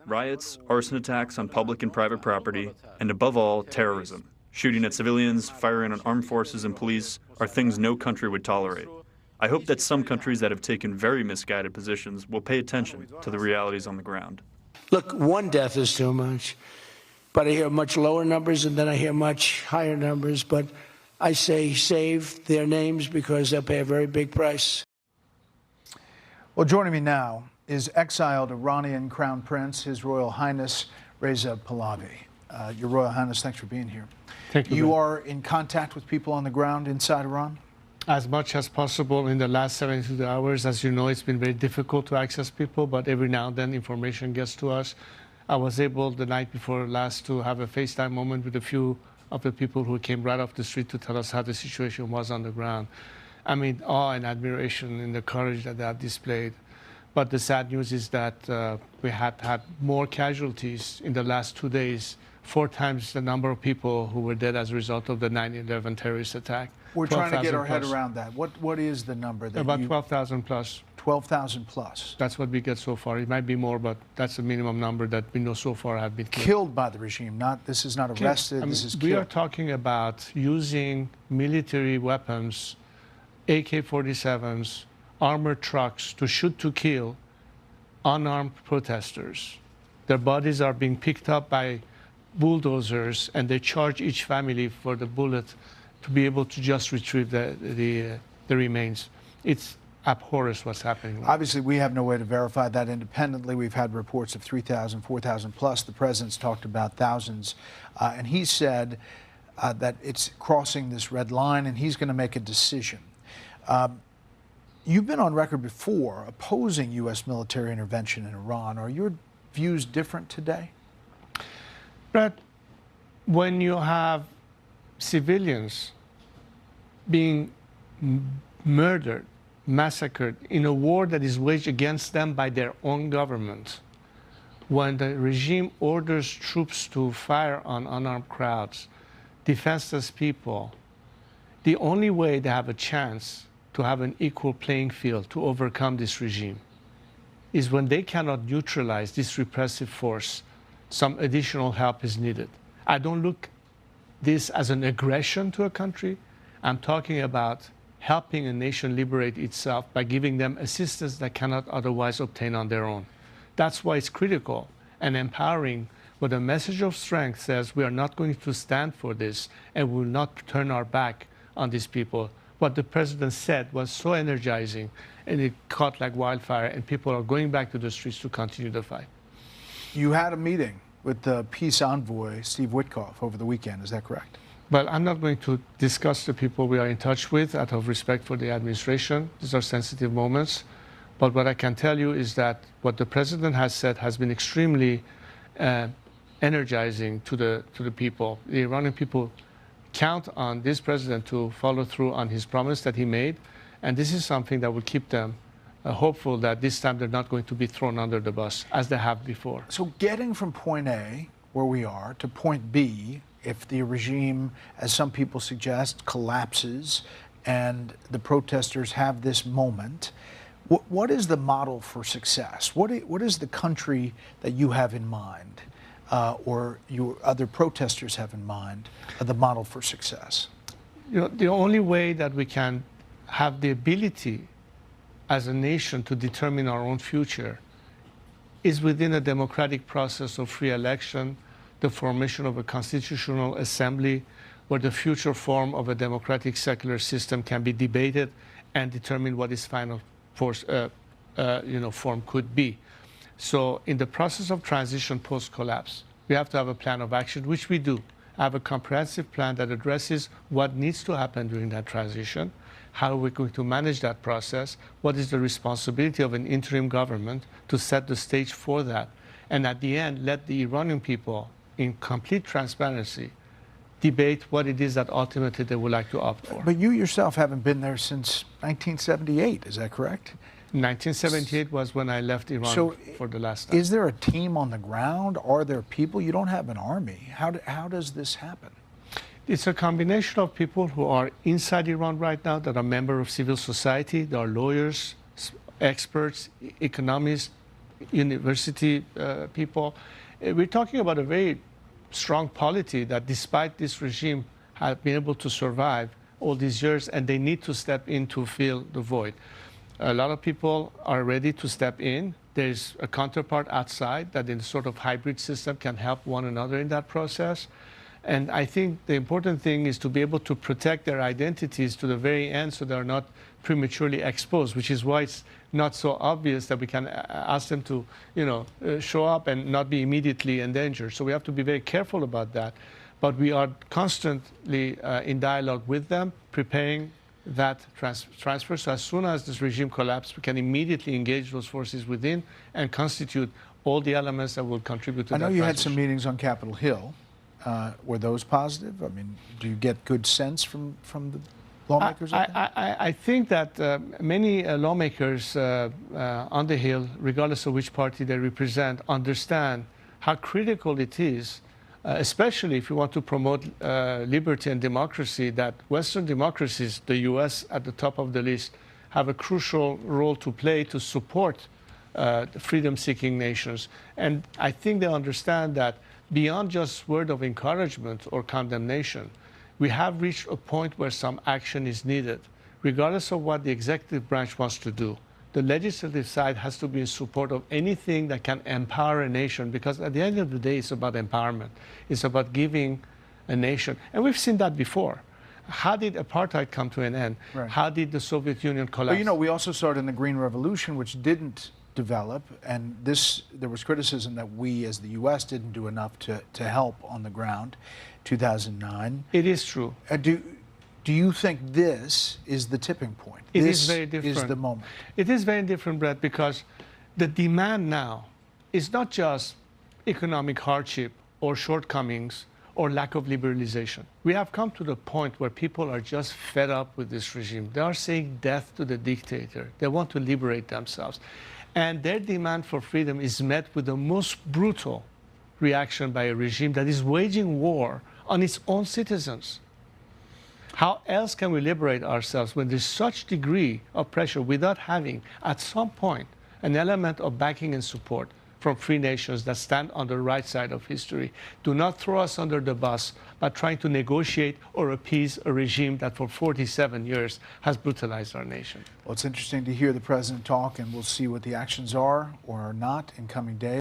Riots, arson attacks on public and private property, and above all, terrorism. Shooting at civilians, firing on armed forces and police are things no country would tolerate. I hope that some countries that have taken very misguided positions will pay attention to the realities on the ground. Look, one death is too much, but I hear much lower numbers and then I hear much higher numbers, but I say save their names because they'll pay a very big price. Well, joining me now is exiled Iranian Crown Prince, His Royal Highness Reza Pahlavi. Your Royal Highness, thanks for being here. Thank you. You are in contact with people on the ground inside Iran? As much as possible in the last 72 hours. As you know, it's been very difficult to access people, but every now and then information gets to us. I was able the night before last to have a FaceTime moment with a few of the people who came right off the street to tell us how the situation was on the ground. I mean, awe and admiration in the courage that they have displayed. But the sad news is that we had more casualties in the last 2 days, 4 times the number of people who were dead as a result of the 9/11 terrorist attack. We're trying to get our head around that. What is the number? That about 12,000 plus. 12,000 plus. That's what we get so far. It might be more, but that's the minimum number that we know so far have been killed by the regime. This is not arrested. This is killed. We are talking about using military weapons, AK-47s, armored trucks to shoot to kill unarmed protesters. Their bodies are being picked up by bulldozers, and they charge each family for the bullet to be able to just retrieve the remains. It's abhorrent what's happening. Obviously, we have no way to verify that independently. We've had reports of 3,000, 4,000 plus. The president's talked about thousands. And he said that it's crossing this red line, and he's going to make a decision. You've been on record before opposing U.S. military intervention in Iran. Are your views different today? Brett, when you have civilians being murdered, massacred in a war that is waged against them by their own government, when the regime orders troops to fire on unarmed crowds, defenseless people, the only way they have a chance to have an equal playing field to overcome this regime is when they cannot neutralize this repressive force. Some additional help is needed. I don't look this as an aggression to a country. I'm talking about helping a nation liberate itself by giving them assistance that cannot otherwise obtain on their own. That's why it's critical and empowering, but a message of strength says we are not going to stand for this and we will not turn our back on these people. What the president said was so energizing, and it caught like wildfire, and people are going back to the streets to continue the fight. You had a meeting with the peace envoy, Steve Witkoff, over the weekend. Is that correct? Well, I'm not going to discuss the people we are in touch with out of respect for the administration. These are sensitive moments. But what I can tell you is that what the president has said has been extremely energizing to the people. The Iranian people count on this president to follow through on his promise that he made. And this is something that will keep them hopeful that this time they're not going to be thrown under the bus as they have before. So getting from point A, where we are, to point B, if the regime, as some people suggest, collapses and the protesters have this moment, what is the model for success? What is the country that you have in mind, or your other protesters have in mind, the model for success? You know, the only way that we can have the ability as a nation to determine our own future is within a democratic process of free election, the formation of a constitutional assembly where the future form of a democratic secular system can be debated and determine what its final form could be. So in the process of transition post-collapse, we have to have a plan of action, which we do. Have a comprehensive plan that addresses what needs to happen during that transition, how are we going to manage that process, what is the responsibility of an interim government to set the stage for that, and at the end, let the Iranian people, in complete transparency, debate what it is that ultimately they would like to opt for. But you yourself haven't been there since 1978, is that correct? 1978 was when I left Iran for the last time. Is there a team on the ground? Are there people? You don't have an army. How does this happen? It's a combination of people who are inside Iran right now that are members of civil society. There are lawyers, experts, economists, university people. We're talking about a very strong polity that despite this regime have been able to survive all these years, and they need to step in to fill the void. A lot of people are ready to step in. There's a counterpart outside that in a sort of hybrid system can help one another in that process. And I think the important thing is to be able to protect their identities to the very end so they're not prematurely exposed, which is why it's not so obvious that we can ask them to, show up and not be immediately endangered. So we have to be very careful about that. But we are constantly in dialogue with them, preparing that transfer. So as soon as this regime collapses, we can immediately engage those forces within and constitute all the elements that will contribute to that. I know you had some meetings on Capitol Hill. Were those positive? I mean, do you get good sense from the lawmakers? I think that many lawmakers on the Hill, regardless of which party they represent, understand how critical it is, especially if you want to promote liberty and democracy, that Western democracies, the US at the top of the list, have a crucial role to play to support freedom-seeking nations. And I think they understand that beyond just word of encouragement or condemnation, we have reached a point where some action is needed, regardless of what the executive branch wants to do. The legislative side has to be in support of anything that can empower a nation, because at the end of the day, it's about empowerment. It's about giving a nation. And we've seen that before. How did apartheid come to an end? Right. How did the Soviet Union collapse? But we also saw it in the Green Revolution, which didn't develop, and there was criticism that we as the U.S. didn't do enough to help on the ground. 2009. It is true. Do you think this is the tipping point? It is very different. This is the moment. It is very different, Brett, because the demand now is not just economic hardship or shortcomings or lack of liberalization. We have come to the point where people are just fed up with this regime. They are saying death to the dictator. They want to liberate themselves. And their demand for freedom is met with the most brutal reaction by a regime that is waging war on its own citizens. How else can we liberate ourselves when there's such degree of pressure without having, at some point, an element of backing and support from free nations that stand on the right side of history? Do not throw us under the bus by trying to negotiate or appease a regime that for 47 years has brutalized our nation. Well, it's interesting to hear the president talk, and we'll see what the actions are or are not in coming days.